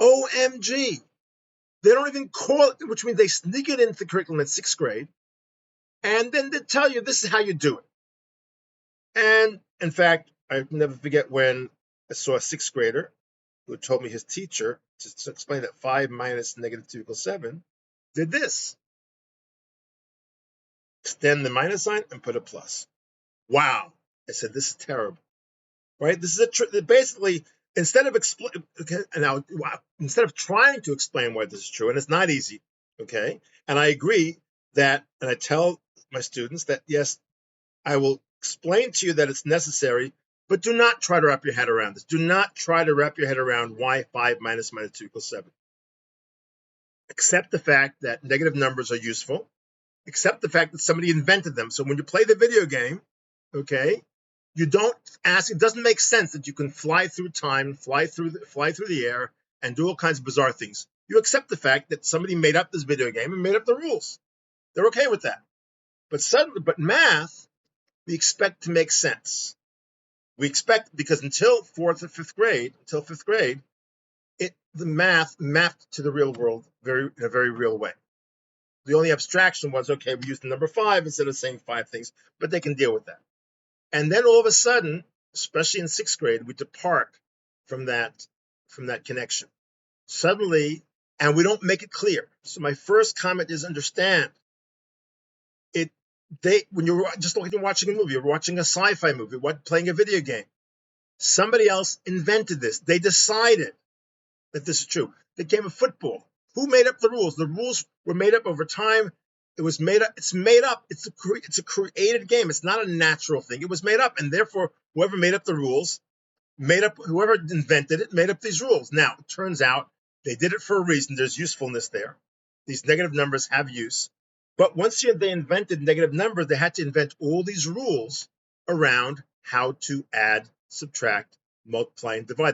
OMG. They don't even call it, which means they sneak it into the curriculum in 6th grade, and then they tell you this is how you do it. And in fact, I never forget when I saw a 6th grader who told me his teacher, to explain that 5 minus negative 2 equals 7, did this. Extend the minus sign and put a plus. Wow. I said, this is terrible. Right? This is basically, instead of trying to explain why this is true, and it's not easy, okay? And I agree that, and I tell my students that, yes, I will explain to you that it's necessary, but do not try to wrap your head around this. Do not try to wrap your head around why 5 minus 2 equals 7. Accept the fact that negative numbers are useful. Accept the fact that somebody invented them. So when you play the video game, okay, you don't ask. It doesn't make sense that you can fly through time, fly through the air, and do all kinds of bizarre things. You accept the fact that somebody made up this video game and made up the rules. They're okay with that. But math, we expect to make sense. We expect, because until 4th or 5th grade, the math mapped to the real world in a very real way. The only abstraction was, okay, we use the number 5 instead of saying 5 things, but they can deal with that. And then all of a sudden, especially in 6th grade, we depart from that connection. Suddenly, and we don't make it clear. So my first comment is, understand it. When you're just like you're watching a movie, you're watching a sci-fi movie, playing a video game. Somebody else invented this. They decided that this is true. The game of football. Who made up the rules? The rules were made up over time. It was made up. It's made up. It's a created game. It's not a natural thing. It was made up, and therefore, whoever made up the rules, whoever invented it, made up these rules. Now, it turns out they did it for a reason. There's usefulness there. These negative numbers have use. But once they invented negative numbers, they had to invent all these rules around how to add, subtract, multiply, and divide.